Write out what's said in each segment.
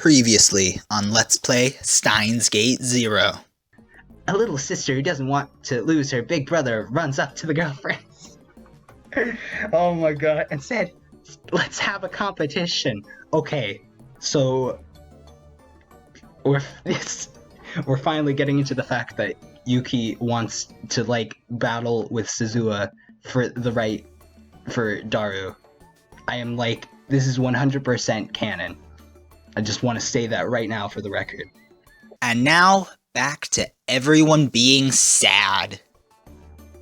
Previously on Let's Play Steins Gate Zero. A little sister who doesn't want to lose her big brother runs up to the girlfriends. Oh my god, and said, let's have a competition. Okay, so we're finally getting into the fact that Yuki wants to, battle with Suzuha for Daru. I am this is 100% canon. I just want to say that right now for the record. And now, back to everyone being sad.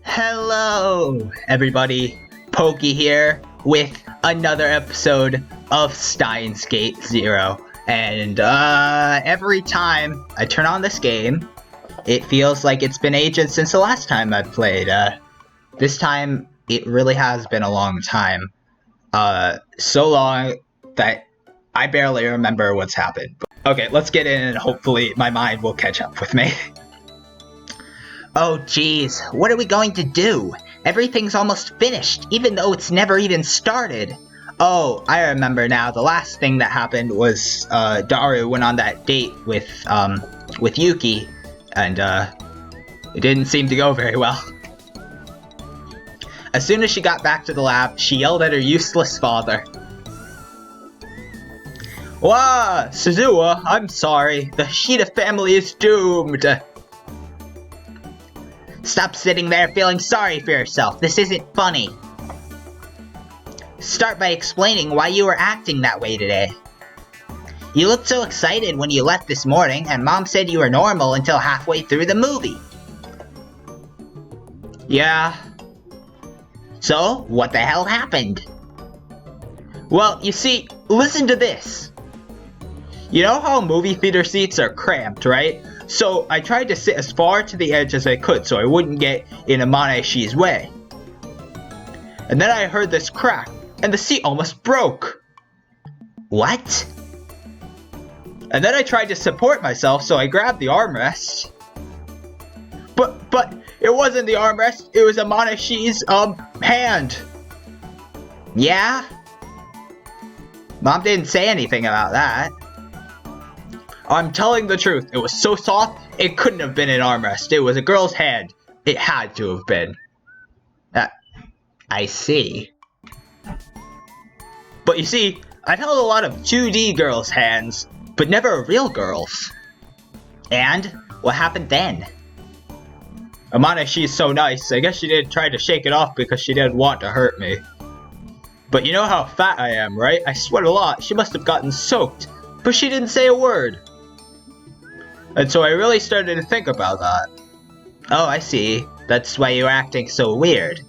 Hello, everybody. Pokey here with another episode of Steins Gate Zero. And, every time I turn on this game, it feels like it's been ages since the last time I played. This time, it really has been a long time. So long that I barely remember what's happened. Okay, let's get in and hopefully my mind will catch up with me. Oh geez, what are we going to do? Everything's almost finished, even though it's never even started. Oh, I remember now. The last thing that happened was, Daru went on that date with Yuki, and, it didn't seem to go very well. As soon as she got back to the lab, she yelled at her useless father. Wah! Suzuha, I'm sorry. The Shida family is doomed. Stop sitting there feeling sorry for yourself. This isn't funny. Start by explaining why you were acting that way today. You looked so excited when you left this morning, and Mom said you were normal until halfway through the movie. Yeah. So, what the hell happened? Well, you see, listen to this. You know how movie theater seats are cramped, right? So I tried to sit as far to the edge as I could so I wouldn't get in Amaneshi's way. And then I heard this crack, and the seat almost broke. What? And then I tried to support myself, so I grabbed the armrest. But it wasn't the armrest, it was Amaneshi's, hand. Yeah? Mom didn't say anything about that. I'm telling the truth, it was so soft, it couldn't have been an armrest. It was a girl's hand. It had to have been. I see. But you see, I've held a lot of 2D girls' hands, but never a real girl's. And what happened then? Amana, she's so nice, I guess she did try to shake it off because she didn't want to hurt me. But you know how fat I am, right? I sweat a lot, she must have gotten soaked, but she didn't say a word. And so I really started to think about that. Oh, I see. That's why you were acting so weird.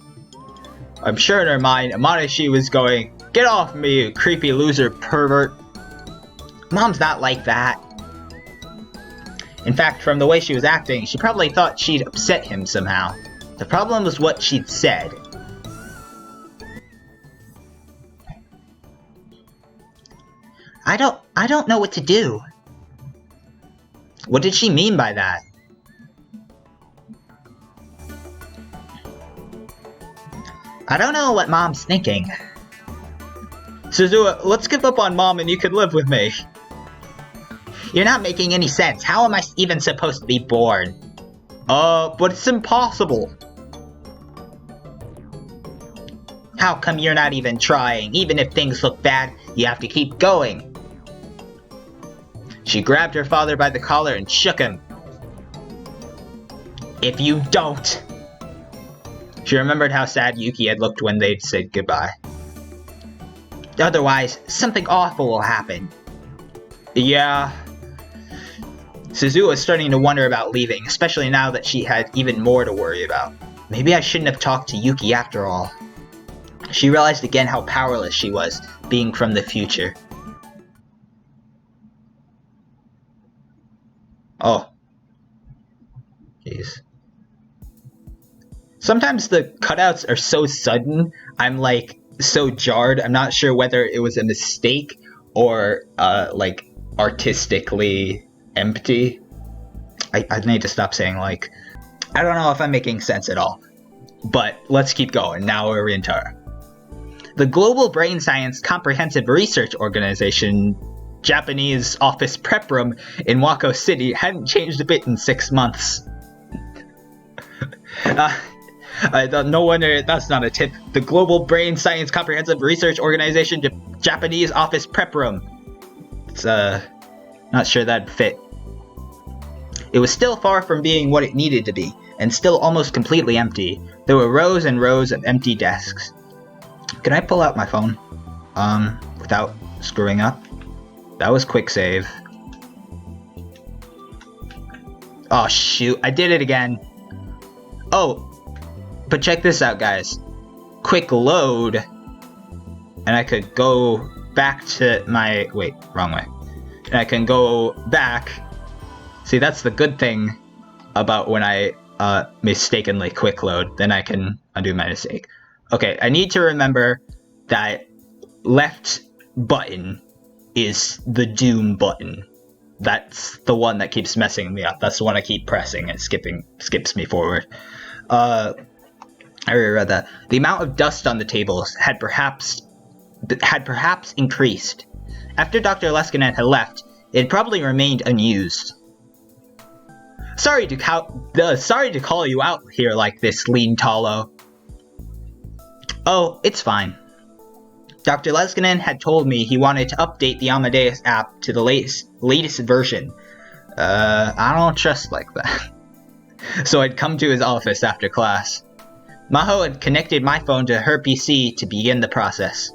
I'm sure in her mind, Amaneshi was going, "Get off me, you creepy loser pervert." Mom's not like that. In fact, from the way she was acting, she probably thought she'd upset him somehow. The problem was what she'd said. I don't know what to do. What did she mean by that? I don't know what Mom's thinking. Suzuha, let's give up on Mom and you can live with me. You're not making any sense. How am I even supposed to be born? But it's impossible. How come you're not even trying? Even if things look bad, you have to keep going. She grabbed her father by the collar and shook him. If you don't... She remembered how sad Yuki had looked when they'd said goodbye. Otherwise, something awful will happen. Yeah. Suzuha was starting to wonder about leaving, especially now that she had even more to worry about. Maybe I shouldn't have talked to Yuki after all. She realized again how powerless she was, being from the future. Oh. Jeez. Sometimes the cutouts are so sudden, I'm so jarred. I'm not sure whether it was a mistake or artistically empty. I need to stop saying I don't know if I'm making sense at all. But let's keep going. Now we're into her. The Global Brain Science Comprehensive Research Organization Japanese office prep room in Wako City hadn't changed a bit in 6 months. No wonder that's not a tip. The Global Brain Science Comprehensive Research Organization Japanese Office Prep Room. It's, not sure that'd fit. It was still far from being what it needed to be, and still almost completely empty. There were rows and rows of empty desks. Can I pull out my phone? Without screwing up? That was quick save. Oh shoot, I did it again. Oh, but check this out, guys. Quick load, and I could go back to my, wait, wrong way. And I can go back. See, that's the good thing about when I mistakenly quick load, then I can undo my mistake. Okay, I need to remember that left button is the doom button. That's the one that keeps messing me up. That's the one I keep pressing and skips me forward. I already read that. The amount of dust on the tables had perhaps increased. After Dr. Leskinen had left, it had probably remained unused. Sorry to call you out here like this, Lean Talo. Oh, it's fine. Dr. Leskinen had told me he wanted to update the Amadeus app to the latest version. I don't trust like that. So I'd come to his office after class. Maho had connected my phone to her PC to begin the process.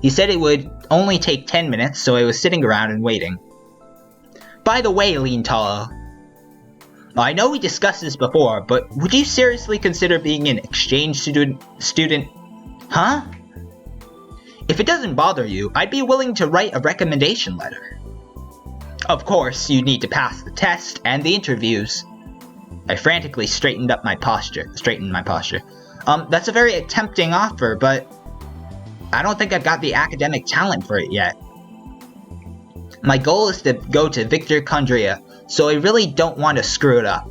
He said it would only take 10 minutes, so I was sitting around and waiting. By the way, Lean Talo, I know we discussed this before, but would you seriously consider being an exchange student? Huh? If it doesn't bother you, I'd be willing to write a recommendation letter. Of course, you'd need to pass the test and the interviews. I frantically straightened my posture. That's a very tempting offer, but I don't think I've got the academic talent for it yet. My goal is to go to Victor Condria, so I really don't want to screw it up.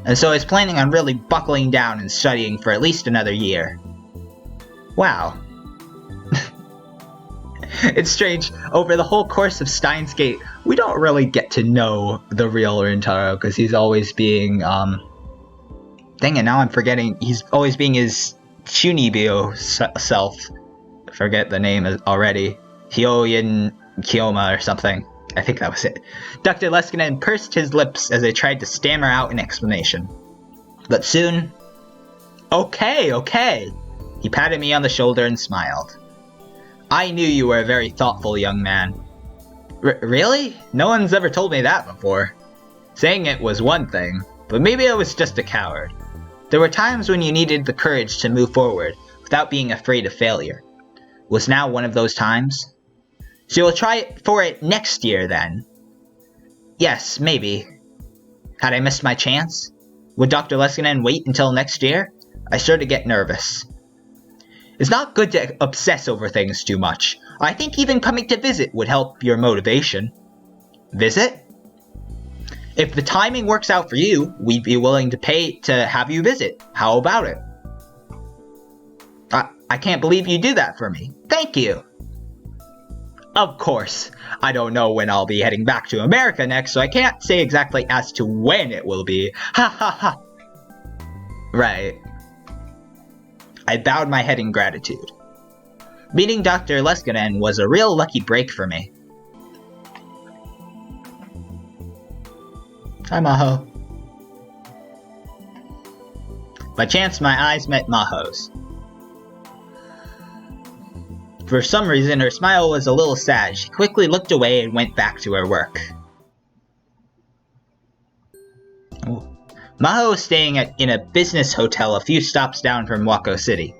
And so I was planning on really buckling down and studying for at least another year. Wow. It's strange, over the whole course of Steins Gate, we don't really get to know the real Rintaro, because he's always being, dang it, now I'm forgetting, he's always being his Chunibyo self. I forget the name already. Hyoyin Kyoma or something. I think that was it. Dr. Leskinen pursed his lips as I tried to stammer out an explanation. But soon... Okay. He patted me on the shoulder and smiled. I knew you were a very thoughtful young man. Really? No one's ever told me that before. Saying it was one thing, but maybe I was just a coward. There were times when you needed the courage to move forward without being afraid of failure. Was now one of those times? So you'll try for it next year, then? Yes, maybe. Had I missed my chance? Would Dr. Leskinen wait until next year? I started to get nervous. It's not good to obsess over things too much. I think even coming to visit would help your motivation. Visit? If the timing works out for you, we'd be willing to pay to have you visit. How about it? I can't believe you do that for me. Thank you. Of course, I don't know when I'll be heading back to America next, so I can't say exactly as to when it will be. Ha ha ha. Right. I bowed my head in gratitude. Meeting Dr. Leskinen was a real lucky break for me. Hi, Maho. By chance, my eyes met Maho's. For some reason, her smile was a little sad. She quickly looked away and went back to her work. Ooh. Maho was staying in a business hotel a few stops down from Wako City.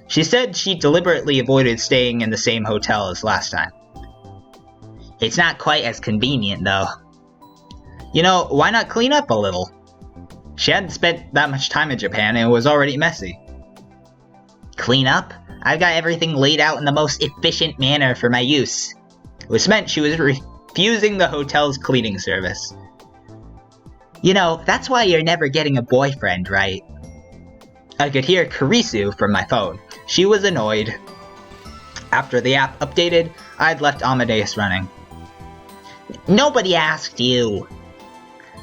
She said she deliberately avoided staying in the same hotel as last time. It's not quite as convenient, though. You know, why not clean up a little? She hadn't spent that much time in Japan and it was already messy. Clean up? I've got everything laid out in the most efficient manner for my use. Which meant she was refusing the hotel's cleaning service. You know, that's why you're never getting a boyfriend, right? I could hear Kurisu from my phone. She was annoyed. After the app updated, I'd left Amadeus running. Nobody asked you.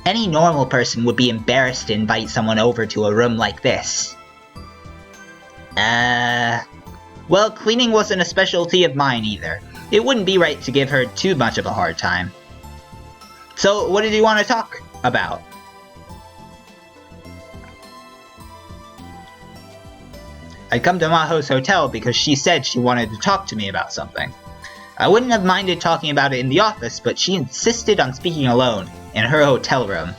Any normal person would be embarrassed to invite someone over to a room like this. Well, cleaning wasn't a specialty of mine either. It wouldn't be right to give her too much of a hard time. So, what did you want to talk about? I'd come to Maho's hotel because she said she wanted to talk to me about something. I wouldn't have minded talking about it in the office, but she insisted on speaking alone, in her hotel room.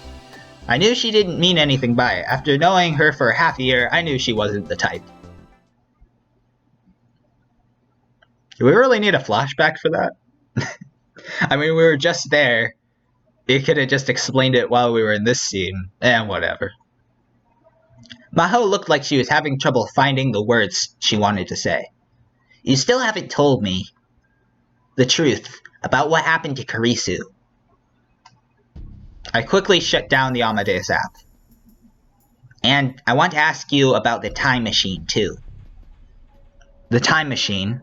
I knew she didn't mean anything by it. After knowing her for half a year, I knew she wasn't the type. Do we really need a flashback for that? I mean, we were just there. You could have just explained it while we were in this scene, and whatever. Maho looked like she was having trouble finding the words she wanted to say. You still haven't told me the truth about what happened to Karisu. I quickly shut down the Amadeus app. And I want to ask you about the time machine, too. The time machine?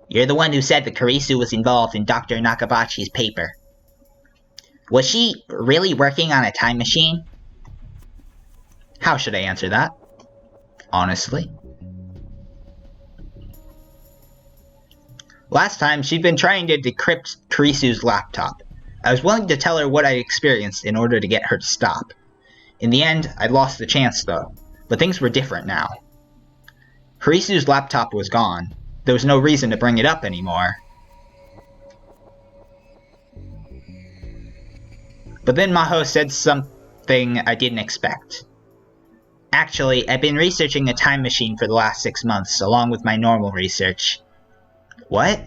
You're the one who said that Karisu was involved in Dr. Nakabachi's paper. Was she really working on a time machine? How should I answer that? Honestly. Last time, she'd been trying to decrypt Karisu's laptop. I was willing to tell her what I experienced in order to get her to stop. In the end, I'd lost the chance though, but things were different now. Karisu's laptop was gone. There was no reason to bring it up anymore. But then Maho said something I didn't expect. Actually, I've been researching a time machine for the last 6 months, along with my normal research. What?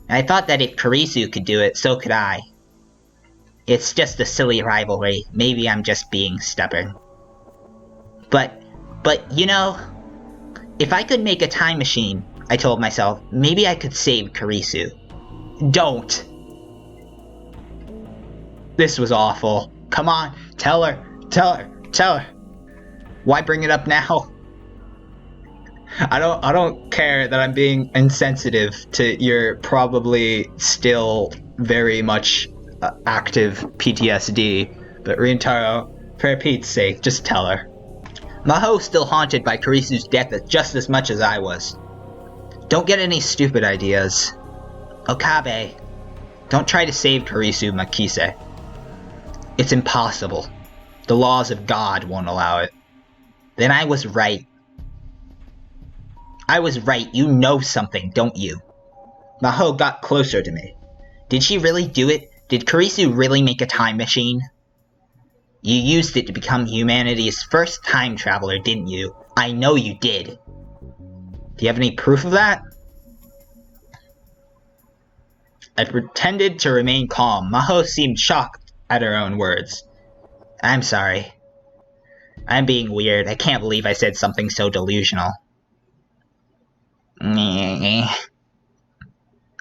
I thought that if Karisu could do it, so could I. It's just a silly rivalry. Maybe I'm just being stubborn. But, you know, if I could make a time machine, I told myself, maybe I could save Karisu. Don't! This was awful. Come on, tell her. Why bring it up now? I don't care that I'm being insensitive to your probably still very much active PTSD, but Rintaro, for Pete's sake, just tell her. Maho's still haunted by Karisu's death just as much as I was. Don't get any stupid ideas. Okabe, don't try to save Karisu Makise. It's impossible. The laws of God won't allow it. Then I was right. I was right, you know something, don't you? Maho got closer to me. Did she really do it? Did Karisu really make a time machine? You used it to become humanity's first time traveler, didn't you? I know you did. Do you have any proof of that? I pretended to remain calm. Maho seemed shocked at her own words. I'm sorry. I'm being weird. I can't believe I said something so delusional.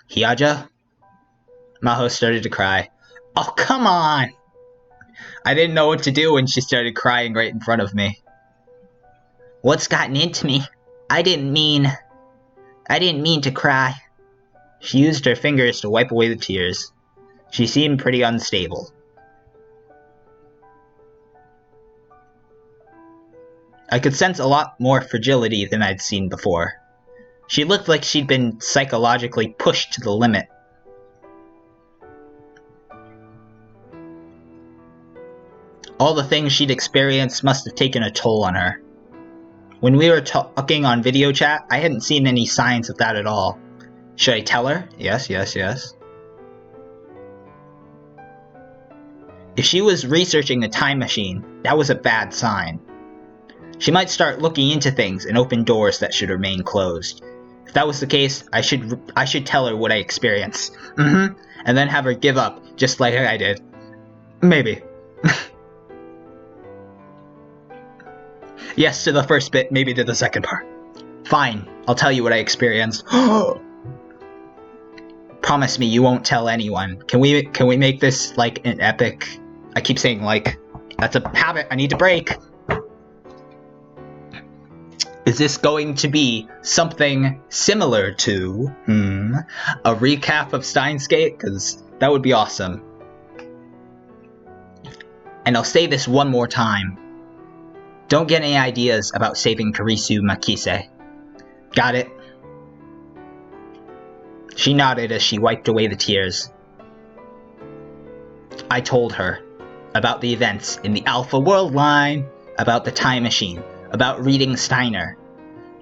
Hiaja? Maho started to cry. Oh, come on! I didn't know what to do when she started crying right in front of me. What's gotten into me? I didn't mean to cry. She used her fingers to wipe away the tears. She seemed pretty unstable. I could sense a lot more fragility than I'd seen before. She looked like she'd been psychologically pushed to the limit. All the things she'd experienced must have taken a toll on her. When we were talking on video chat, I hadn't seen any signs of that at all. Should I tell her? Yes. If she was researching a time machine, that was a bad sign. She might start looking into things and open doors that should remain closed. If that was the case, I should tell her what I experienced. And then have her give up, just like I did. Maybe. Yes to the first bit, maybe to the second part. Fine, I'll tell you what I experienced. Promise me you won't tell anyone. Can we make this like an epic? I keep saying like. That's a habit I need to break. Is this going to be something similar to, a recap of Steins Gate? Because that would be awesome. And I'll say this one more time. Don't get any ideas about saving Karisu Makise. Got it? She nodded as she wiped away the tears. I told her about the events in the Alpha World line, about the time machine, about reading Steiner,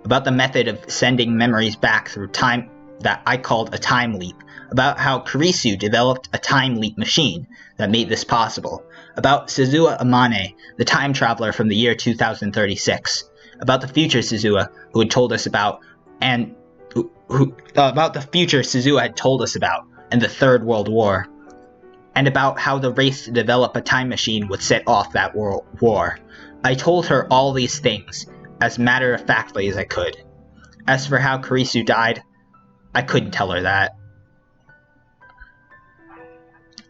about the method of sending memories back through time that I called a time leap, about how Karisu developed a time leap machine that made this possible, about Suzuha Amane, the time traveler from the year 2036, about the future Suzuha who had told us about, and about the future Suzuha had told us about, and the Third World War, and about how the race to develop a time machine would set off that war. I told her all these things, as matter-of-factly as I could. As for how Karisu died, I couldn't tell her that.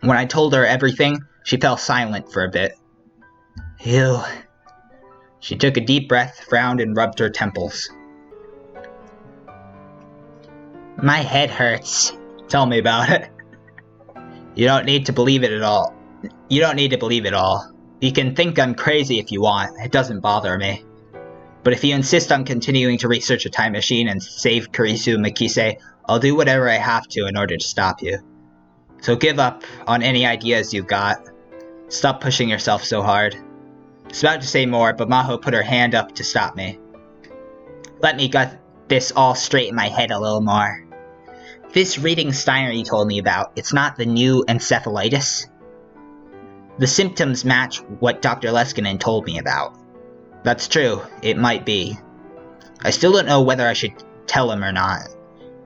When I told her everything, she fell silent for a bit. Ew. She took a deep breath, frowned, and rubbed her temples. My head hurts. Tell me about it. You don't need to believe it at all. You don't need to believe it all. You can think I'm crazy if you want. It doesn't bother me. But if you insist on continuing to research a time machine and save Karisu Makise, I'll do whatever I have to in order to stop you. So give up on any ideas you've got. Stop pushing yourself so hard. I was about to say more, but Maho put her hand up to stop me. Let me get this all straight in my head a little more. This reading Steiner you told me about, it's not the new encephalitis? The symptoms match what Dr. Leskinen told me about. That's true, it might be. I still don't know whether I should tell him or not.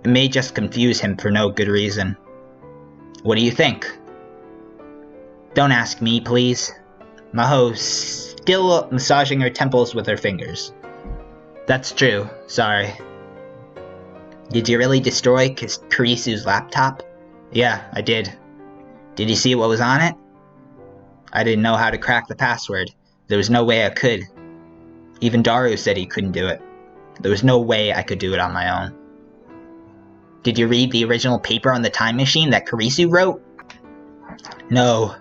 It may just confuse him for no good reason. What do you think? Don't ask me, please. Maho's still massaging her temples with her fingers. That's true, sorry. Did you really destroy Karisu's laptop? Yeah, I did. Did you see what was on it? I didn't know how to crack the password. There was no way I could. Even Daru said he couldn't do it. There was no way I could do it on my own. Did you read the original paper on the time machine that Karisu wrote? No.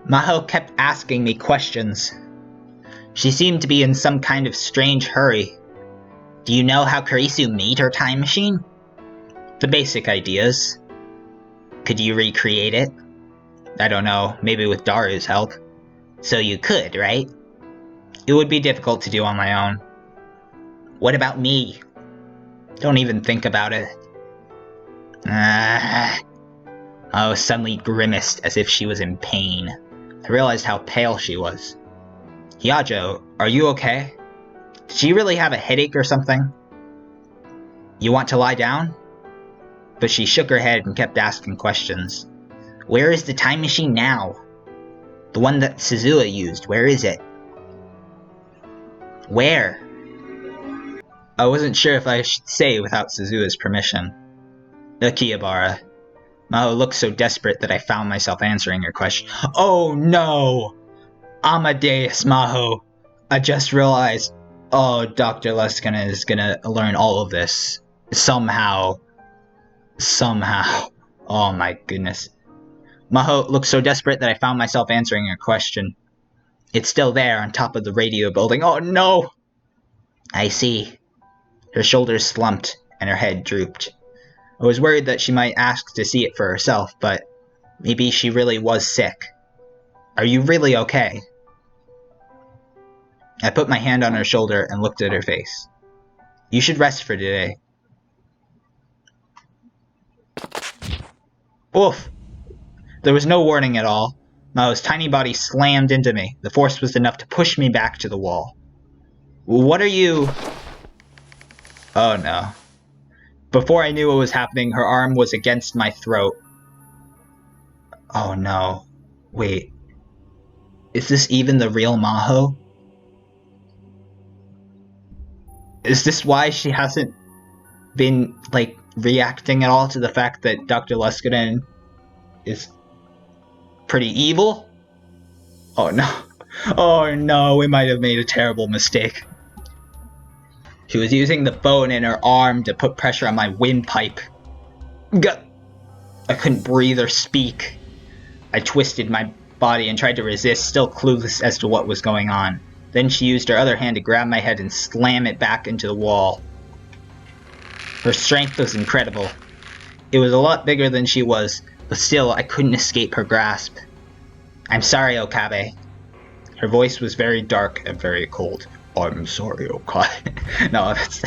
Maho kept asking me questions. She seemed to be in some kind of strange hurry. Do you know how Karisu made her time machine? The basic ideas. Could you recreate it? I don't know, maybe with Daru's help. So you could, right? It would be difficult to do on my own. What about me? Don't even think about it. Oh, suddenly grimaced as if she was in pain. I realized how pale she was. Hyajo, are you okay? Did she really have a headache or something? You want to lie down? But she shook her head and kept asking questions. Where is the time machine now? The one that Suzuha used, where is it? Where? I wasn't sure if I should say without Suzuha's permission. Akihabara. Maho looked so desperate that I found myself answering her question. Oh no! Amadeus Maho. I just realized, Dr. Leskinen is gonna learn all of this. Somehow. Oh my goodness. Maho looked so desperate that I found myself answering her question. It's still there on top of the radio building. Oh no! I see. Her shoulders slumped and her head drooped. I was worried that she might ask to see it for herself, but maybe she really was sick. Are you really okay? I put my hand on her shoulder and looked at her face. You should rest for today. Oof! There was no warning at all. Mao's tiny body slammed into me. The force was enough to push me back to the wall. What are you... Oh no. Before I knew what was happening, her arm was against my throat. Oh no. Wait. Is this even the real Maho? Is this why she hasn't been, like, reacting at all to the fact that Dr. Leskinen is pretty evil? Oh no. Oh no, we might have made a terrible mistake. She was using the phone in her arm to put pressure on my windpipe. I couldn't breathe or speak. I twisted my body and tried to resist, still clueless as to what was going on. Then she used her other hand to grab my head and slam it back into the wall. Her strength was incredible. It was a lot bigger than she was, but still I couldn't escape her grasp. I'm sorry, Okabe. Her voice was very dark and very cold. I'm sorry, Okabe. No, that's...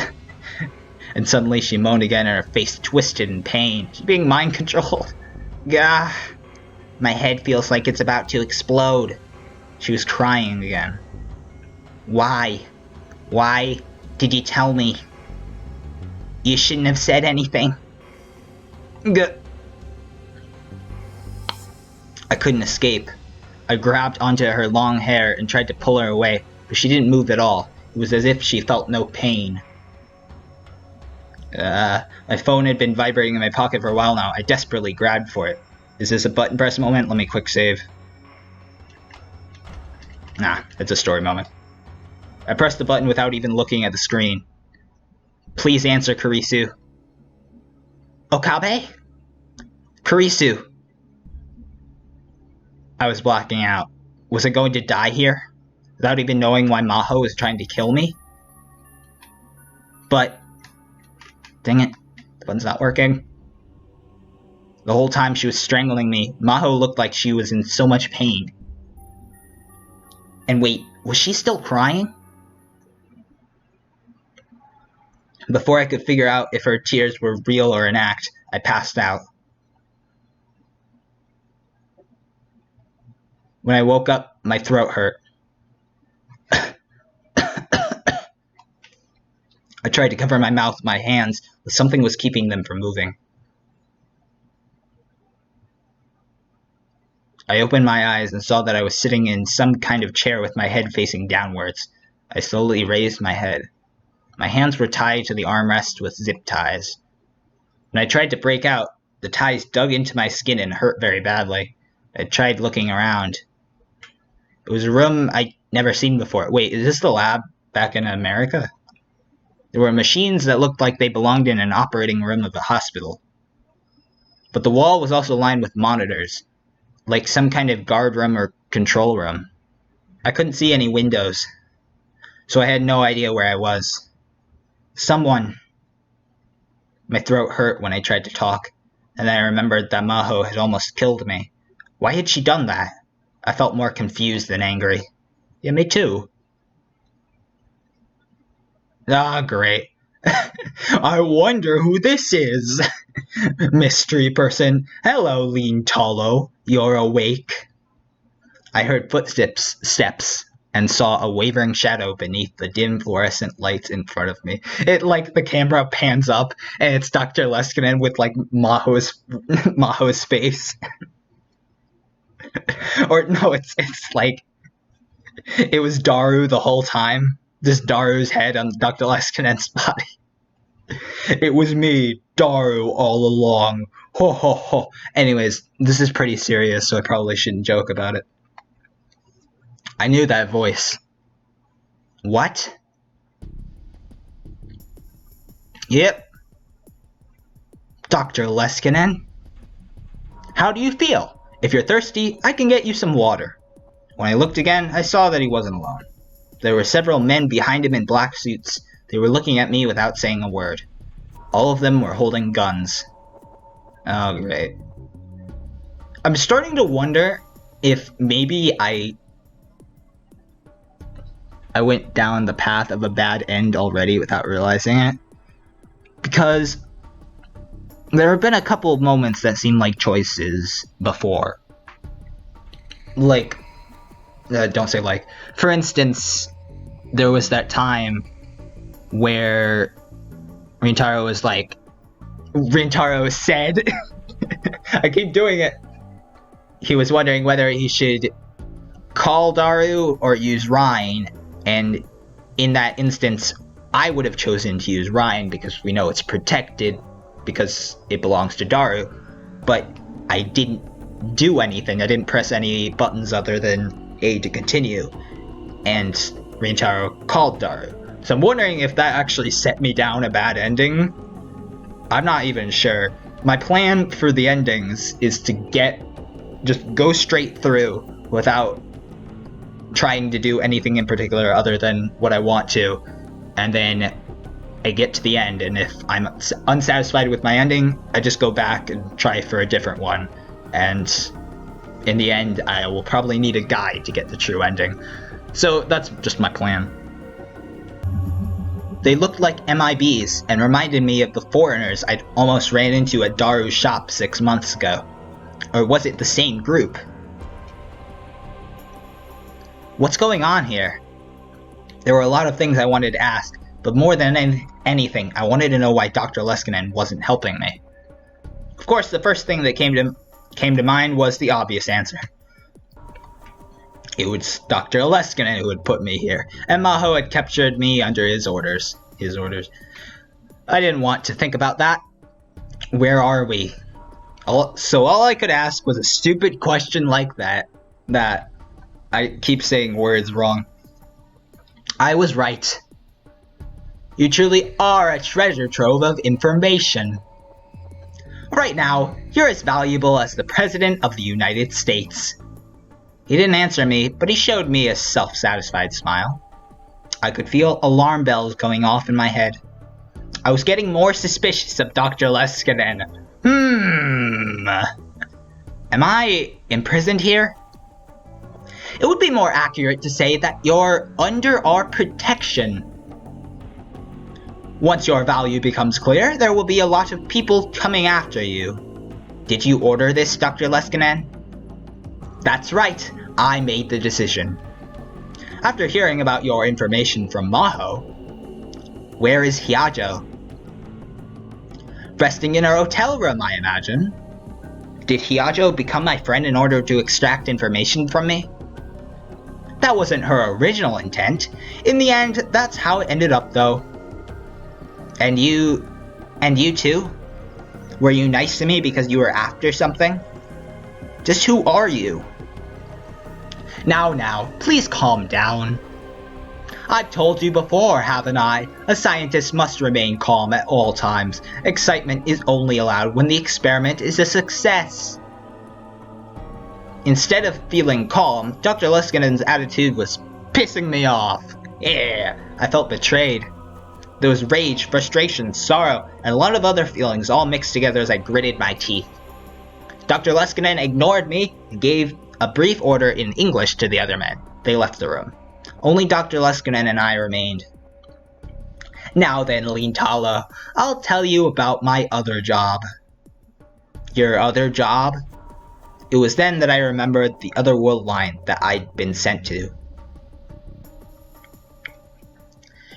And suddenly she moaned again and her face twisted in pain. She's being mind controlled. Gah. My head feels like it's about to explode. She was crying again. Why? Why did you tell me? You shouldn't have said anything. Gah. I couldn't escape. I grabbed onto her long hair and tried to pull her away, but she didn't move at all. It was as if she felt no pain. My phone had been vibrating in my pocket for a while now. I desperately grabbed for it. Is this a button press moment? Let me quick save. Nah, it's a story moment. I pressed the button without even looking at the screen. Please answer, Kurisu. Okabe? Kurisu. I was blacking out. Was I going to die here? Without even knowing why Maho was trying to kill me? But... dang it. The button's not working. The whole time she was strangling me, Maho looked like she was in so much pain. And wait, was she still crying? Before I could figure out if her tears were real or an act, I passed out. When I woke up, my throat hurt. I tried to cover my mouth with my hands, but something was keeping them from moving. I opened my eyes and saw that I was sitting in some kind of chair with my head facing downwards. I slowly raised my head. My hands were tied to the armrest with zip ties. When I tried to break out, the ties dug into my skin and hurt very badly. I tried looking around. It was a room I'd never seen before. Wait, is this the lab back in America? There were machines that looked like they belonged in an operating room of a hospital. But the wall was also lined with monitors, like some kind of guard room or control room. I couldn't see any windows, so I had no idea where I was. Someone... My throat hurt when I tried to talk, and then I remembered that Maho had almost killed me. Why had she done that? I felt more confused than angry. Yeah, me too. Ah, great. I wonder who this is. Mystery person. Hello, Lean Tolo. You're awake. I heard steps, and saw a wavering shadow beneath the dim fluorescent lights in front of me. The camera pans up, and it's Dr. Leskinen with, Maho's face. Or, no, it's it was Daru the whole time. Just Daru's head on Dr. Leskinen's body. It was me, Daru, all along. Ho ho ho. Anyways, this is pretty serious, so I probably shouldn't joke about it. I knew that voice. What? Yep. Dr. Leskinen? How do you feel? If you're thirsty, I can get you some water. When I looked again, I saw that he wasn't alone. There were several men behind him in black suits. They were looking at me without saying a word. All of them were holding guns. Oh, great. I'm starting to wonder if maybe I went down the path of a bad end already without realizing it. Because there have been a couple of moments that seem like choices before. Don't say like. For instance, there was that time where Rintaro said, I keep doing it. He was wondering whether he should call Daru or use Rhine, and in that instance, I would have chosen to use Rhine because we know it's protected because it belongs to Daru, but I didn't do anything. I didn't press any buttons other than A to continue, and Rintaro called Daru. So I'm wondering if that actually set me down a bad ending. I'm not even sure. My plan for the endings is to just go straight through without trying to do anything in particular other than what I want to. And then I get to the end, and if I'm unsatisfied with my ending, I just go back and try for a different one. And in the end, I will probably need a guide to get the true ending. So that's just my plan. They looked like MIBs and reminded me of the foreigners I'd almost ran into at Daru's shop 6 months ago. Or was it the same group? What's going on here? There were a lot of things I wanted to ask, but more than anything, I wanted to know why Dr. Leskinen wasn't helping me. Of course, the first thing that came to mind was the obvious answer. It was Dr. Leskinen who had put me here, and Maho had captured me under his orders. I didn't want to think about that. Where are we? So all I could ask was a stupid question like that I keep saying words wrong. I was right. You truly are a treasure trove of information. Right now, you're as valuable as the President of the United States. He didn't answer me, but he showed me a self-satisfied smile. I could feel alarm bells going off in my head. I was getting more suspicious of Dr. Leskinen. Am I imprisoned here? It would be more accurate to say that you're under our protection. Once your value becomes clear, there will be a lot of people coming after you. Did you order this, Dr. Leskinen? That's right, I made the decision. After hearing about your information from Maho, where is Hyajo? Resting in her hotel room, I imagine. Did Hyajo become my friend in order to extract information from me? That wasn't her original intent. In the end, that's how it ended up, though. And you too? Were you nice to me because you were after something? Just who are you? Now, please calm down. I've told you before, haven't I? A scientist must remain calm at all times. Excitement is only allowed when the experiment is a success. Instead of feeling calm, Dr. Leskinen's attitude was pissing me off. Yeah, I felt betrayed. There was rage, frustration, sorrow, and a lot of other feelings all mixed together as I gritted my teeth. Dr. Leskinen ignored me and gave a brief order in English to the other men. They left the room. Only Dr. Leskinen and I remained. Now then, Lintala, I'll tell you about my other job. Your other job? It was then that I remembered the other world line that I'd been sent to.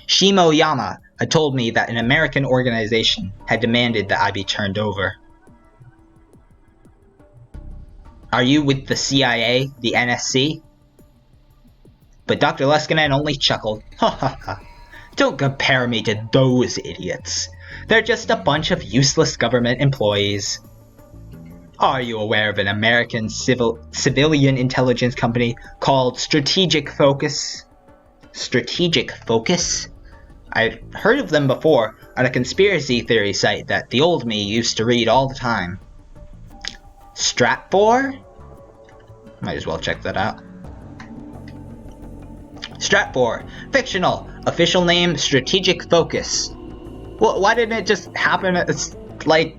Shimoyama had told me that an American organization had demanded that I be turned over. Are you with the CIA, the NSC? But Dr. Leskinen only chuckled. Ha ha ha. Don't compare me to those idiots. They're just a bunch of useless government employees. Are you aware of an American civilian intelligence company called Strategic Focus? Strategic Focus? I've heard of them before on a conspiracy theory site that the old me used to read all the time. Stratfor? Might as well check that out. Stratfor. Fictional. Official name, Strategic Focus. Well, why didn't it just happen? It's like...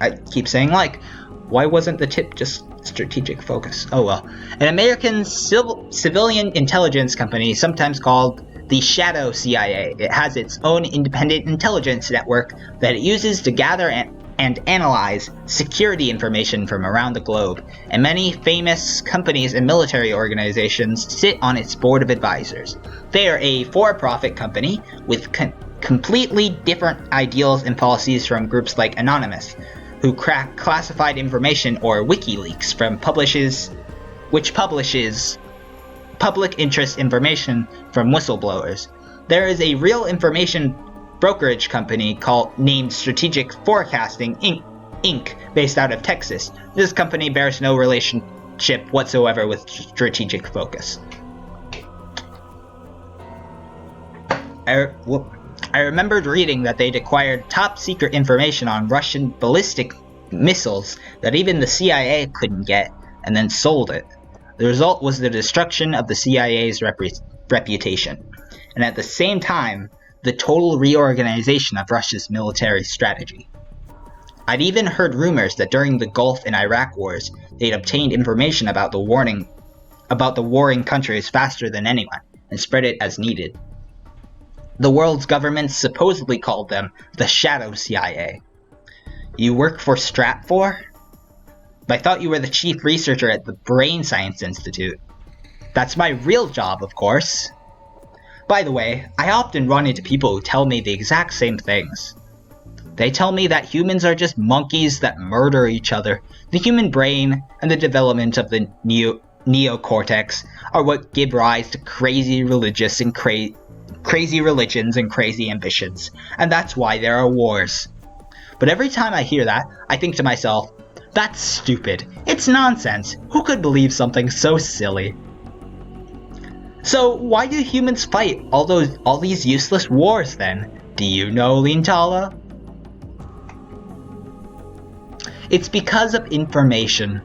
I keep saying like. Why wasn't the tip just Strategic Focus? Oh well. An American civilian intelligence company, sometimes called the Shadow CIA. It has its own independent intelligence network that it uses to gather and analyze security information from around the globe, and many famous companies and military organizations sit on its board of advisors. They are a for-profit company with completely different ideals and policies from groups like Anonymous, who crack classified information, or WikiLeaks, which publishes public interest information from whistleblowers. There is a real information brokerage company named Strategic Forecasting Inc., based out of Texas. This company bears no relationship whatsoever with Strategic Focus. I remembered reading that they'd acquired top-secret information on Russian ballistic missiles that even the CIA couldn't get, and then sold it. The result was the destruction of the CIA's reputation, and at the same time, the total reorganization of Russia's military strategy. I'd even heard rumors that during the Gulf and Iraq wars, they'd obtained information about the warring countries faster than anyone, and spread it as needed. The world's governments supposedly called them the Shadow CIA. You work for Stratfor? I thought you were the chief researcher at the Brain Science Institute. That's my real job, of course. By the way, I often run into people who tell me the exact same things. They tell me that humans are just monkeys that murder each other. The human brain and the development of the neocortex are what give rise to crazy religions and crazy ambitions, and that's why there are wars. But every time I hear that, I think to myself, that's stupid. It's nonsense. Who could believe something so silly? So why do humans fight all these useless wars then? Do you know, Lintala? It's because of information.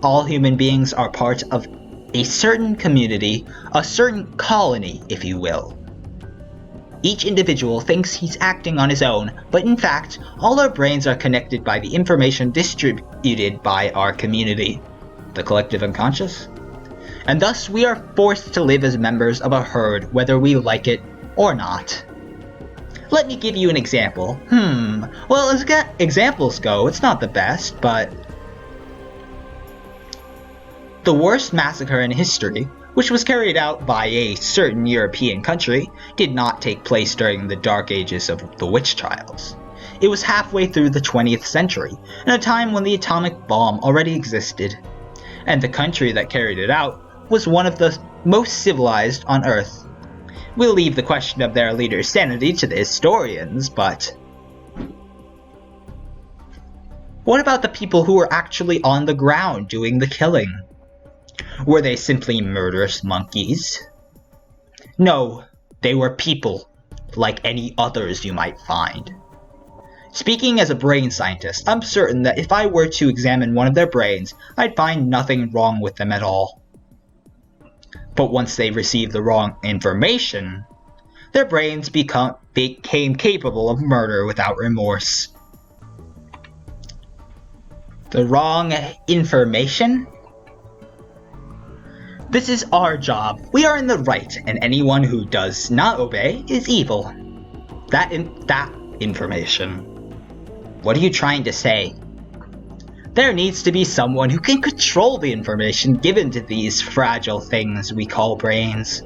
All human beings are part of a certain community, a certain colony, if you will. Each individual thinks he's acting on his own, but in fact, all our brains are connected by the information distributed by our community, the collective unconscious. And thus we are forced to live as members of a herd, whether we like it or not. Let me give you an example. Well, as examples go, it's not the best, but the worst massacre in history, which was carried out by a certain European country, did not take place during the dark ages of the witch trials. It was halfway through the 20th century, in a time when the atomic bomb already existed, and the country that carried it out was one of the most civilized on Earth. We'll leave the question of their leader's sanity to the historians, but what about the people who were actually on the ground doing the killing? Were they simply murderous monkeys? No, they were people, like any others you might find. Speaking as a brain scientist, I'm certain that if I were to examine one of their brains, I'd find nothing wrong with them at all. But once they received the wrong information, their brains became capable of murder without remorse. The wrong information? This is our job. We are in the right, and anyone who does not obey is evil. That information. What are you trying to say? There needs to be someone who can control the information given to these fragile things we call brains.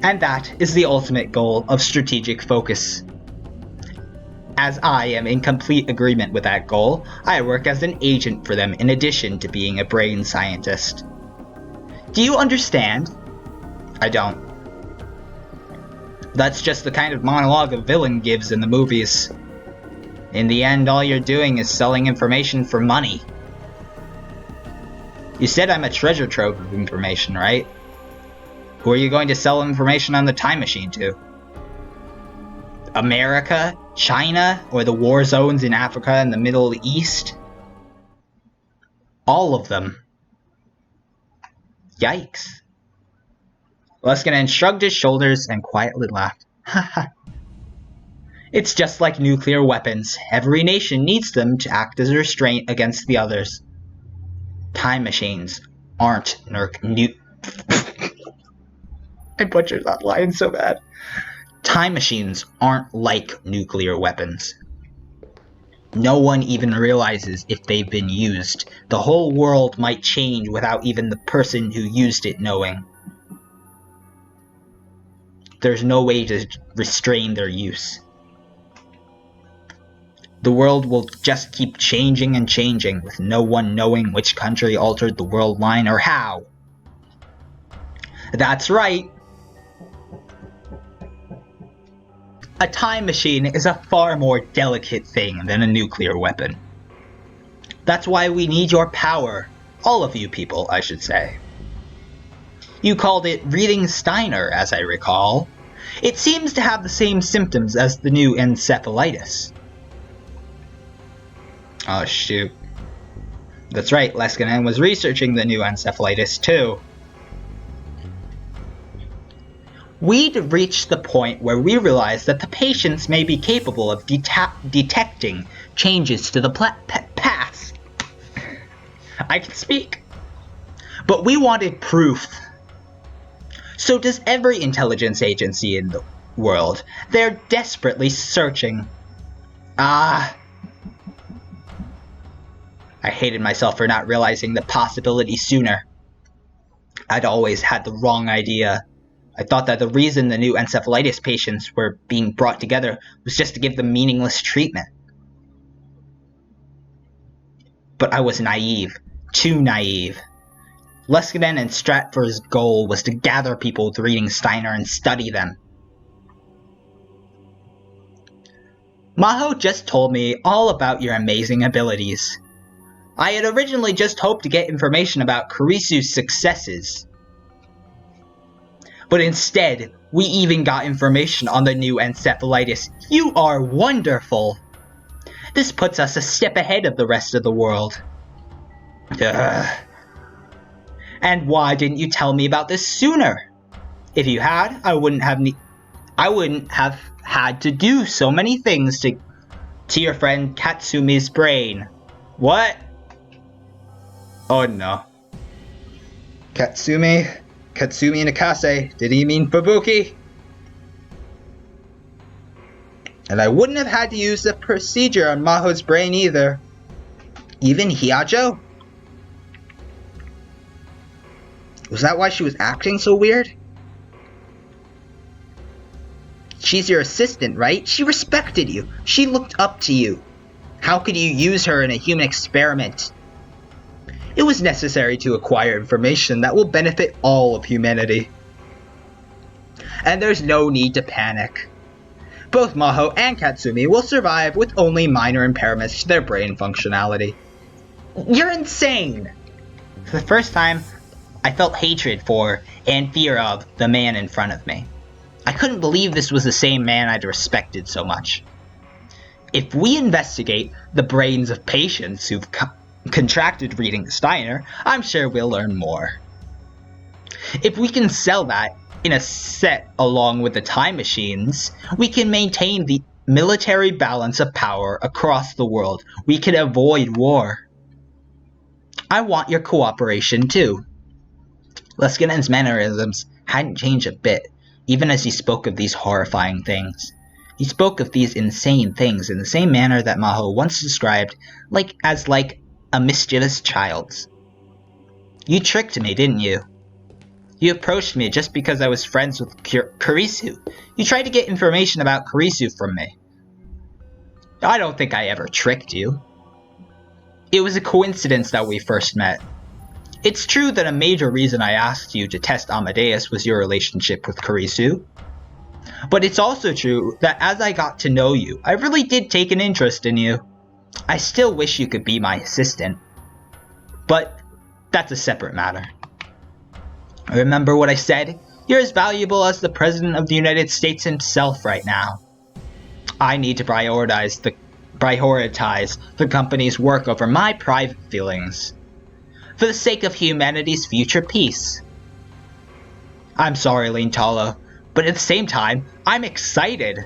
And that is the ultimate goal of strategic focus. As I am in complete agreement with that goal, I work as an agent for them in addition to being a brain scientist. Do you understand? I don't. That's just the kind of monologue a villain gives in the movies. In the end, all you're doing is selling information for money. You said I'm a treasure trove of information, right? Who are you going to sell information on the time machine to? America? China? Or the war zones in Africa and the Middle East? All of them. Yikes. Luskinen shrugged his shoulders and quietly laughed. Haha. It's just like nuclear weapons. Every nation needs them to act as a restraint against the others. Time machines aren't I butchered that line so bad. Time machines aren't like nuclear weapons. No one even realizes if they've been used. The whole world might change without even the person who used it knowing. There's no way to restrain their use. The world will just keep changing and changing, with no one knowing which country altered the world line or how. That's right. A time machine is a far more delicate thing than a nuclear weapon. That's why we need your power. All of you people, I should say. You called it reading Steiner, as I recall. It seems to have the same symptoms as the new encephalitis. Oh shoot. That's right, Leskinen was researching the new encephalitis too. We'd reached the point where we realized that the patients may be capable of detecting changes to the past. I can speak. But we wanted proof. So does every intelligence agency in the world. They're desperately searching. I hated myself for not realizing the possibility sooner. I'd always had the wrong idea. I thought that the reason the new encephalitis patients were being brought together was just to give them meaningless treatment. But I was naive. Too naive. Leskinen and Stratford's goal was to gather people with reading Steiner and study them. Maho just told me all about your amazing abilities. I had originally just hoped to get information about Kurisu's successes. But instead, we even got information on the new encephalitis. You are wonderful! This puts us a step ahead of the rest of the world. Ugh. And why didn't you tell me about this sooner? If you had, I wouldn't have had to do so many things to your friend Katsumi's brain. What? Oh no. Katsumi Nakase, did he mean Fubuki? And I wouldn't have had to use the procedure on Maho's brain either. Even Hiajo? Was that why she was acting so weird? She's your assistant, right? She respected you. She looked up to you. How could you use her in a human experiment? It was necessary to acquire information that will benefit all of humanity. And there's no need to panic. Both Maho and Katsumi will survive with only minor impairments to their brain functionality. You're insane! For the first time, I felt hatred for and fear of the man in front of me. I couldn't believe this was the same man I'd respected so much. If we investigate the brains of patients who've contracted reading Steiner, I'm sure we'll learn more. If we can sell that in a set along with the time machines, we can maintain the military balance of power across the world. We can avoid war. I want your cooperation too. Leskinen's mannerisms hadn't changed a bit, even as he spoke of these horrifying things. He spoke of these insane things in the same manner that Maho once described as a mischievous child's. You tricked me, didn't you? You approached me just because I was friends with Kurisu. You tried to get information about Kurisu from me. I don't think I ever tricked you. It was a coincidence that we first met. It's true that a major reason I asked you to test Amadeus was your relationship with Kurisu. But it's also true that as I got to know you, I really did take an interest in you. I still wish you could be my assistant. But that's a separate matter. Remember what I said? You're as valuable as the President of the United States himself right now. I need to prioritize the company's work over my private feelings. For the sake of humanity's future peace. I'm sorry, Lintalo, but at the same time, I'm excited.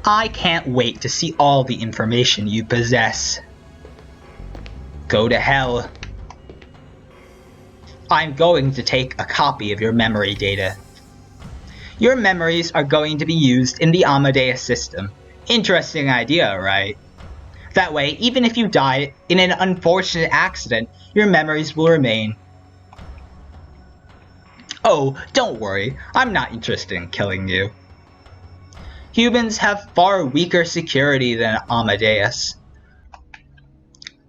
I can't wait to see all the information you possess. Go to hell. I'm going to take a copy of your memory data. Your memories are going to be used in the Amadeus system. Interesting idea, right? That way, even if you die in an unfortunate accident, your memories will remain. Oh, don't worry, I'm not interested in killing you. Humans have far weaker security than Amadeus.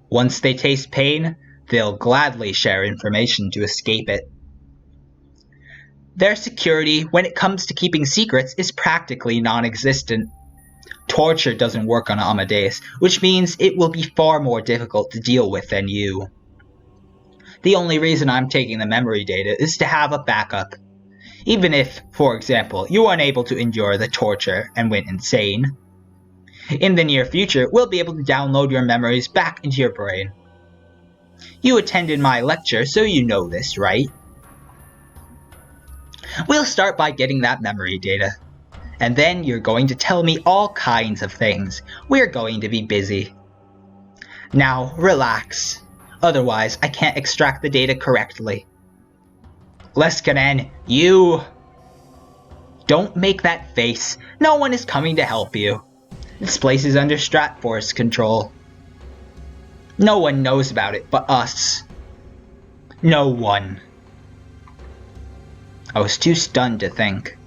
Once they taste pain, they'll gladly share information to escape it. Their security, when it comes to keeping secrets, is practically non-existent. Torture doesn't work on Amadeus, which means it will be far more difficult to deal with than you. The only reason I'm taking the memory data is to have a backup. Even if, for example, you were unable to endure the torture and went insane. In the near future, we'll be able to download your memories back into your brain. You attended my lecture, so you know this, right? We'll start by getting that memory data. And then you're going to tell me all kinds of things. We're going to be busy. Now, relax. Otherwise, I can't extract the data correctly. Leskinen, you... Don't make that face. No one is coming to help you. This place is under Stratforce control. No one knows about it but us. No one. I was too stunned to think.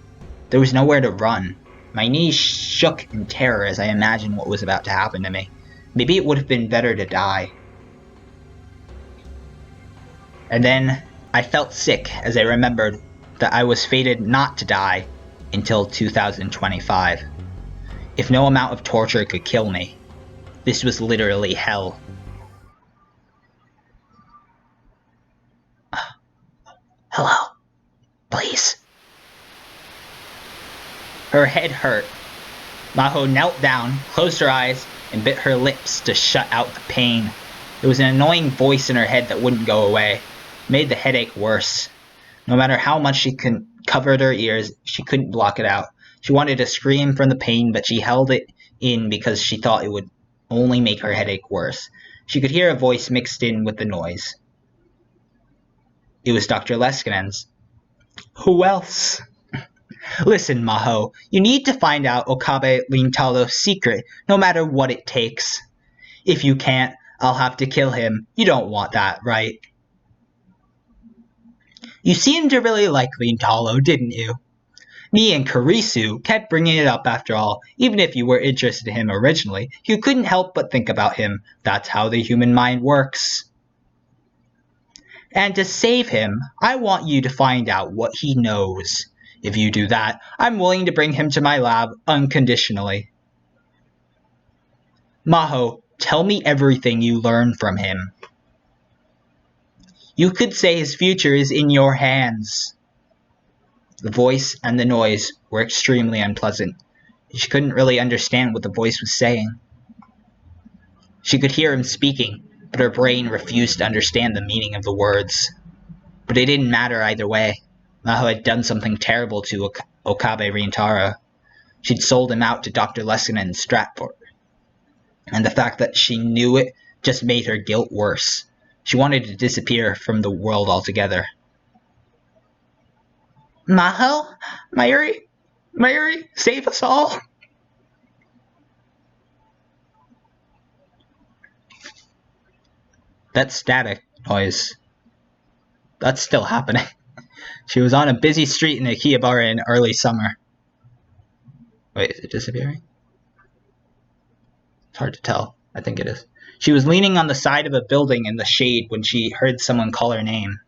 There was nowhere to run. My knees shook in terror as I imagined what was about to happen to me. Maybe it would have been better to die. And then I felt sick as I remembered that I was fated not to die until 2025. If no amount of torture could kill me, this was literally hell. Hello? Please? Her head hurt. Maho knelt down, closed her eyes, and bit her lips to shut out the pain. There was an annoying voice in her head that wouldn't go away. It made the headache worse. No matter how much she covered her ears, she couldn't block it out. She wanted to scream from the pain, but she held it in because she thought it would only make her headache worse. She could hear a voice mixed in with the noise. It was Dr. Leskinen's. Who else? Listen, Maho, you need to find out Okabe Rintalo's secret, no matter what it takes. If you can't, I'll have to kill him. You don't want that, right? You seemed to really like Rintalo, didn't you? Me and Kurisu kept bringing it up after all. Even if you were interested in him originally, you couldn't help but think about him. That's how the human mind works. And to save him, I want you to find out what he knows. If you do that, I'm willing to bring him to my lab unconditionally. Maho, tell me everything you learned from him. You could say his future is in your hands. The voice and the noise were extremely unpleasant. She couldn't really understand what the voice was saying. She could hear him speaking, but her brain refused to understand the meaning of the words. But it didn't matter either way. Maho had done something terrible to Okabe Rintaro. She'd sold him out to Dr. Leskinen in Stratford. And the fact that she knew it just made her guilt worse. She wanted to disappear from the world altogether. Maho? Mayuri, save us all! That static noise. That's still happening. She was on a busy street in Akihabara in early summer. Wait, is it disappearing? It's hard to tell. I think it is. She was leaning on the side of a building in the shade when she heard someone call her name.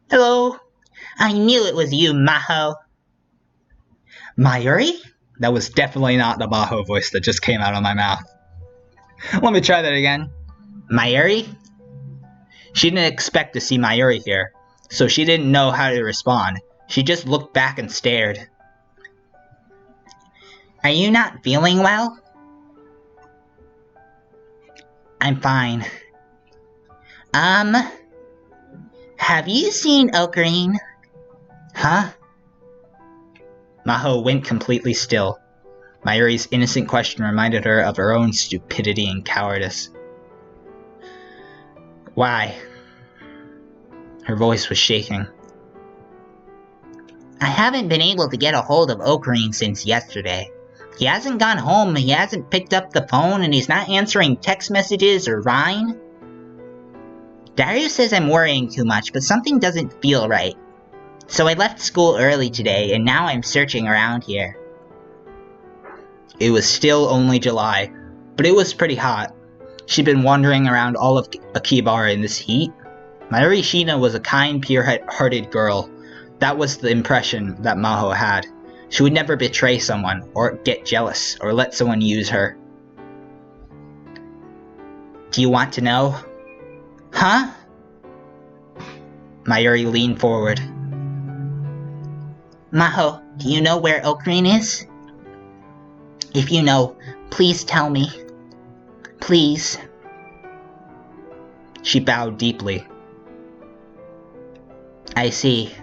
Hello. I knew it was you, Maho. Mayuri? That was definitely not the Maho voice that just came out of my mouth. Let me try that again. Mayuri? She didn't expect to see Mayuri here, so she didn't know how to respond. She just looked back and stared. Are you not feeling well? I'm fine. Have you seen Ocarine? Huh? Maho went completely still. Mayuri's innocent question reminded her of her own stupidity and cowardice. Why? Her voice was shaking. I haven't been able to get a hold of Ocarine since yesterday. He hasn't gone home, he hasn't picked up the phone, and he's not answering text messages or Rhine. Darius says I'm worrying too much, but something doesn't feel right. So I left school early today, and now I'm searching around here. It was still only July, but it was pretty hot. She'd been wandering around all of Akihabara in this heat. Mayuri Shina was a kind, pure-hearted girl. That was the impression that Maho had. She would never betray someone, or get jealous, or let someone use her. Do you want to know? Huh? Mayuri leaned forward. Maho, do you know where Ocarine is? If you know, please tell me. Please. She bowed deeply. I see.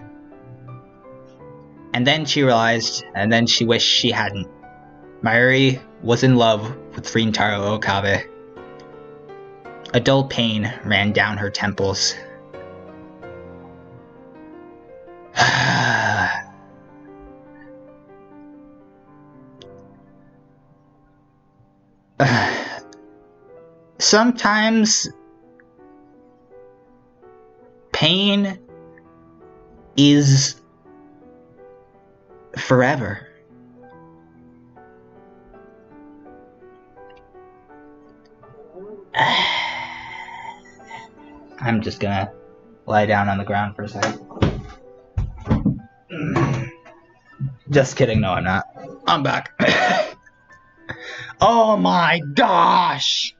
And then she realized, and then she wished she hadn't. Mayuri was in love with Rintaro Okabe. A dull pain ran down her temples. Sometimes pain is forever. I'm just gonna lie down on the ground for a second. Just kidding, no I'm not. I'm back. Oh my gosh!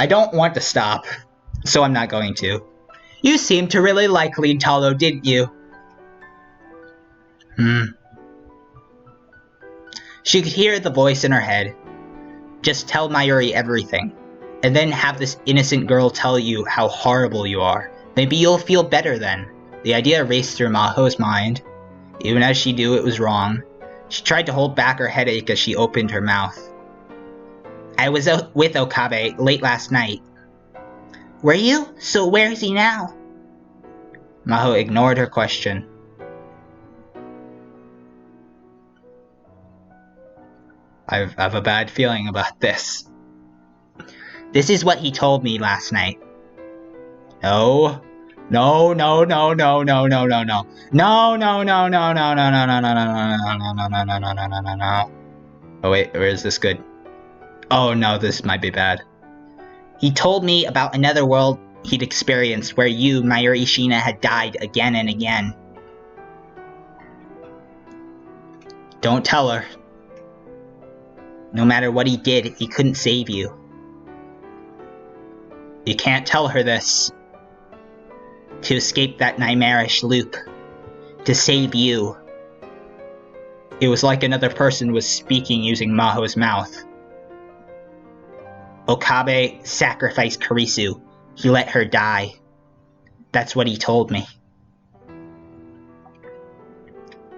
I don't want to stop, so I'm not going to. You seemed to really like Lintalo, didn't you? She could hear the voice in her head. Just tell Mayuri everything, and then have this innocent girl tell you how horrible you are. Maybe you'll feel better then. The idea raced through Maho's mind. Even as she knew it was wrong, she tried to hold back her headache as she opened her mouth. I was with Okabe late last night. Were you? So where is he now? Maho ignored her question. I have a bad feeling about this. This is what he told me last night. No. No, no, no, no, no, no, no, no. No, no, no, no, no, no, no, no, no, no, no, no, no, no, no, no, no, no, no, no. Oh wait, where is this good? Oh no, this might be bad. He told me about another world he'd experienced where you, Mayuri Shina, had died again and again. Don't tell her. No matter what he did, he couldn't save you. You can't tell her this. To escape that nightmarish loop. To save you. It was like another person was speaking using Maho's mouth. Okabe sacrificed Kurisu. He let her die. That's what he told me.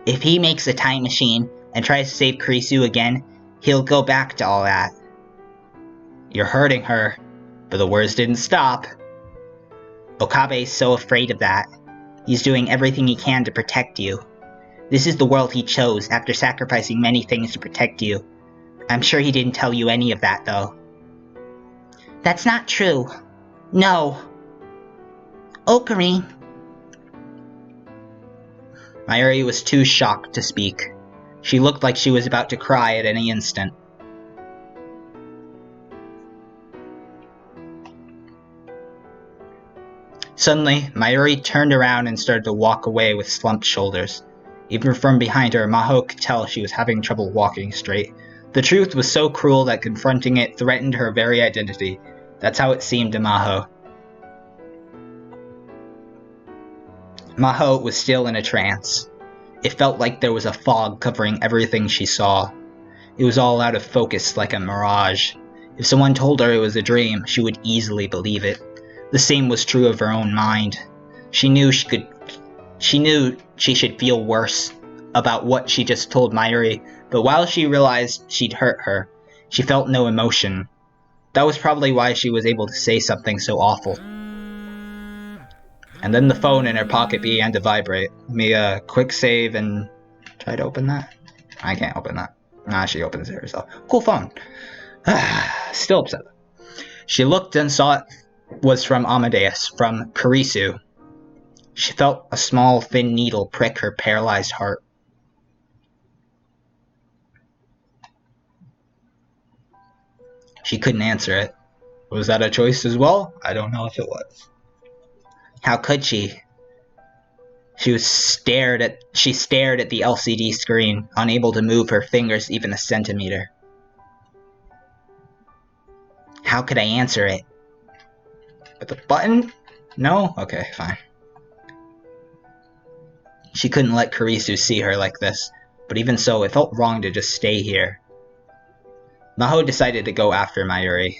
If he makes a time machine and tries to save Kurisu again, he'll go back to all that. You're hurting her, but the words didn't stop. Okabe's so afraid of that. He's doing everything he can to protect you. This is the world he chose after sacrificing many things to protect you. I'm sure he didn't tell you any of that, though. That's not true. No. Ocarine. Mayuri was too shocked to speak. She looked like she was about to cry at any instant. Suddenly, Mayuri turned around and started to walk away with slumped shoulders. Even from behind her, Maho could tell she was having trouble walking straight. The truth was so cruel that confronting it threatened her very identity. That's how it seemed to Maho. Maho was still in a trance. It felt like there was a fog covering everything she saw. It was all out of focus like a mirage. If someone told her it was a dream, she would easily believe it. The same was true of her own mind. She knew she should feel worse about what she just told Mayuri, but while she realized she'd hurt her, she felt no emotion. That was probably why she was able to say something so awful. And then the phone in her pocket began to vibrate. Let me quick save and try to open that. I can't open that. Nah, she opens it herself. Cool phone. Still upset. She looked and saw it was from Amadeus, from Kurisu. She felt a small, thin needle prick her paralyzed heart. She couldn't answer it. Was that a choice as well? I don't know if it was. How could she? She stared at the LCD screen, unable to move her fingers even a centimeter. How could I answer it? With a button? No? Okay, fine. She couldn't let Kurisu see her like this, but even so, it felt wrong to just stay here. Maho decided to go after Mayuri.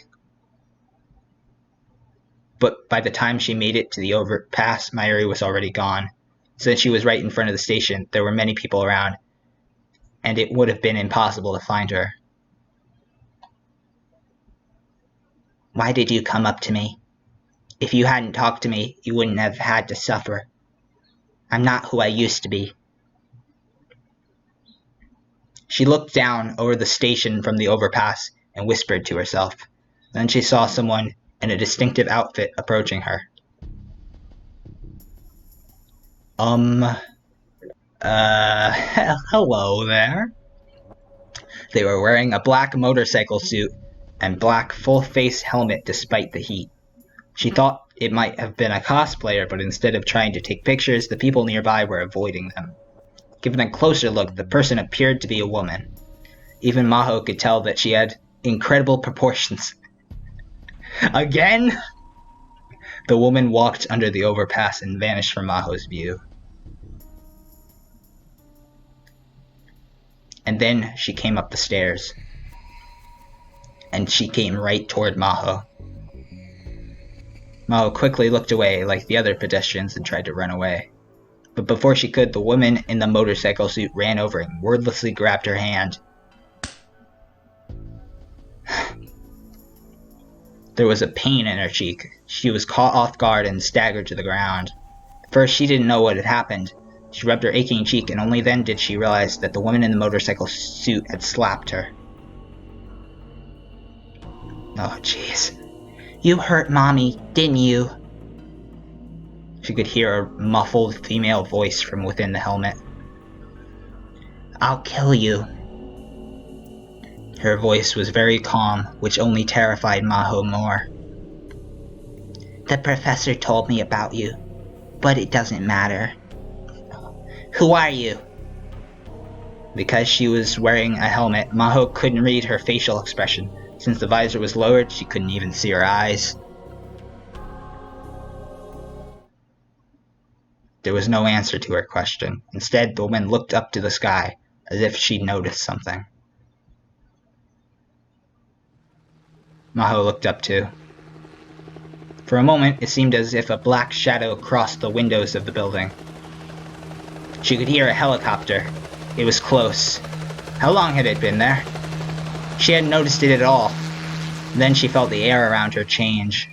But by the time she made it to the overpass, Mayuri was already gone. Since she was right in front of the station, there were many people around, and it would have been impossible to find her. Why did you come up to me? If you hadn't talked to me, you wouldn't have had to suffer. I'm not who I used to be. She looked down over the station from the overpass and whispered to herself. Then she saw someone in a distinctive outfit approaching her. Hello there. They were wearing a black motorcycle suit and black full-face helmet despite the heat. She thought it might have been a cosplayer, but instead of trying to take pictures, the people nearby were avoiding them. Given a closer look, the person appeared to be a woman. Even Maho could tell that she had incredible proportions. Again? The woman walked under the overpass and vanished from Maho's view. And then she came up the stairs. And she came right toward Maho. Maho quickly looked away like the other pedestrians and tried to run away. But before she could, the woman in the motorcycle suit ran over and wordlessly grabbed her hand. There was a pain in her cheek. She was caught off guard and staggered to the ground. First, she didn't know what had happened. She rubbed her aching cheek, and only then did she realize that the woman in the motorcycle suit had slapped her. Oh, jeez. You hurt Mommy, didn't you? She could hear a muffled female voice from within the helmet. I'll kill you. Her voice was very calm, which only terrified Maho more. The professor told me about you, but it doesn't matter. Who are you? Because she was wearing a helmet, Maho couldn't read her facial expression. Since the visor was lowered, she couldn't even see her eyes. There was no answer to her question. Instead, the woman looked up to the sky, as if she'd noticed something. Maho looked up too. For a moment, it seemed as if a black shadow crossed the windows of the building. She could hear a helicopter. It was close. How long had it been there? She hadn't noticed it at all. Then she felt the air around her change.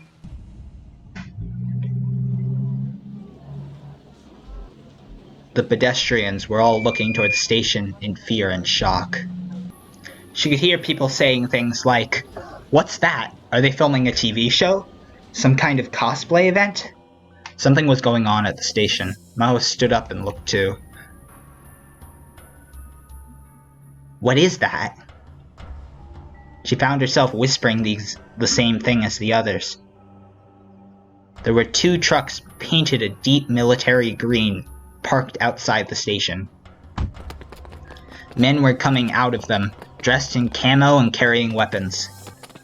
The pedestrians were all looking toward the station in fear and shock. She could hear people saying things like, "What's that? Are they filming a TV show? Some kind of cosplay event?" Something was going on at the station. Maho stood up and looked too. What is that? She found herself whispering the same thing as the others. There were 2 trucks painted a deep military green parked outside the station. Men were coming out of them, dressed in camo and carrying weapons.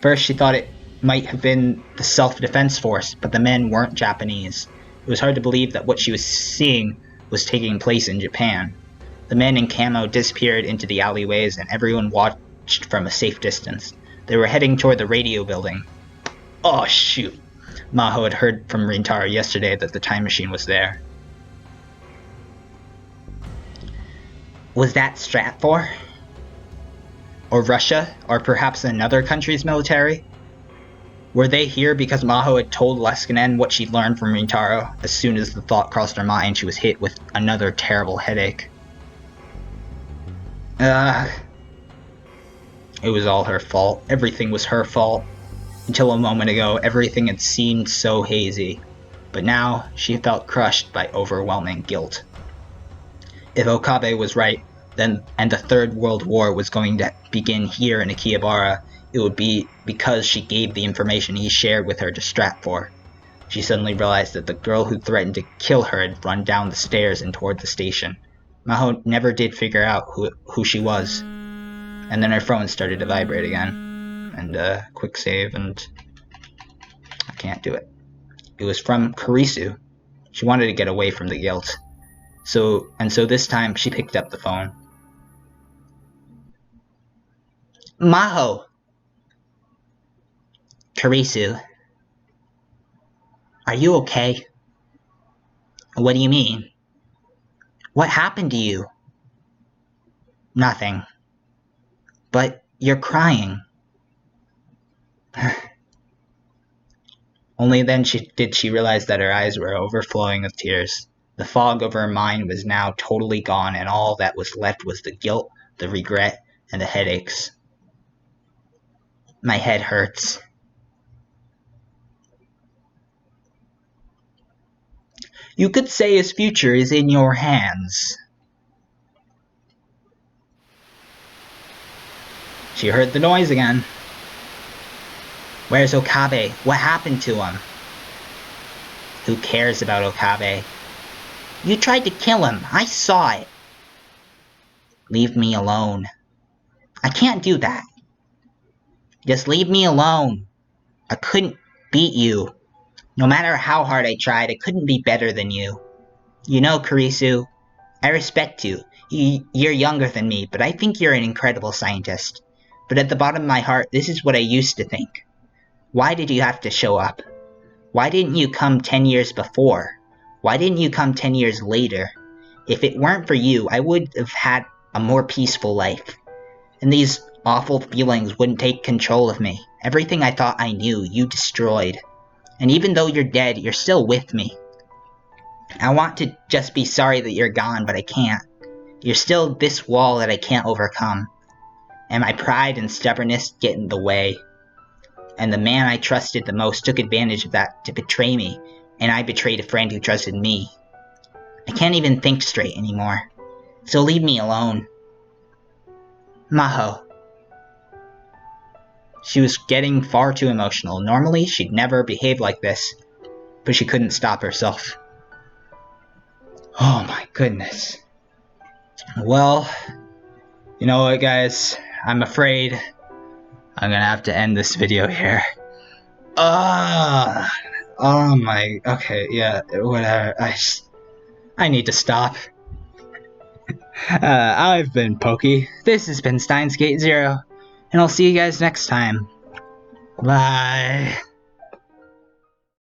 First she thought it might have been the self-defense force, but the men weren't Japanese. It was hard to believe that what she was seeing was taking place in Japan. The men in camo disappeared into the alleyways and everyone watched from a safe distance. They were heading toward the radio building. Oh shoot! Maho had heard from Rintaro yesterday that the time machine was there. Was that Stratfor? Or Russia? Or perhaps another country's military? Were they here because Maho had told Leskinen what she'd learned from Rintaro? As soon as the thought crossed her mind, she was hit with another terrible headache. It was all her fault. Everything was her fault. Until a moment ago, everything had seemed so hazy. But now, she felt crushed by overwhelming guilt. If Okabe was right, then and the Third World War was going to begin here in Akihabara, it would be because she gave the information he shared with her to Stratfor. She suddenly realized that the girl who threatened to kill her had run down the stairs and toward the station. Maho never did figure out who she was. And then her phone started to vibrate again. And quick save, and I can't do it. It was from Kurisu. She wanted to get away from the guilt. So this time she picked up the phone. Maho. Karisu, Are you okay? what do you mean? What happened to you? Nothing. But you're crying. Only then did she realize that her eyes were overflowing with tears. The fog over her mind was now totally gone, and all that was left was the guilt, the regret, and the headaches. My head hurts. You could say his future is in your hands. She heard the noise again. Where's Okabe? What happened to him? Who cares about Okabe? You tried to kill him. I saw it. Leave me alone. I can't do that. Just leave me alone. I couldn't beat you. No matter how hard I tried, I couldn't be better than you. You know, Karisu, I respect you. You're younger than me, but I think you're an incredible scientist. But at the bottom of my heart, this is what I used to think. Why did you have to show up? Why didn't you come 10 years before? Why didn't you come 10 years later? If it weren't for you, I would have had a more peaceful life. And these awful feelings wouldn't take control of me. Everything I thought I knew, you destroyed. And even though you're dead, you're still with me. I want to just be sorry that you're gone, but I can't. You're still this wall that I can't overcome. And my pride and stubbornness get in the way. And the man I trusted the most took advantage of that to betray me, and I betrayed a friend who trusted me. I can't even think straight anymore. So leave me alone. Maho. She was getting far too emotional. Normally, she'd never behave like this, but she couldn't stop herself. Oh my goodness. Well, you know what, guys? I'm afraid I'm gonna have to end this video here. Oh my, okay, yeah, whatever. I need to stop. I've been Pokey. This has been Steins Gate Zero, and I'll see you guys next time. Bye.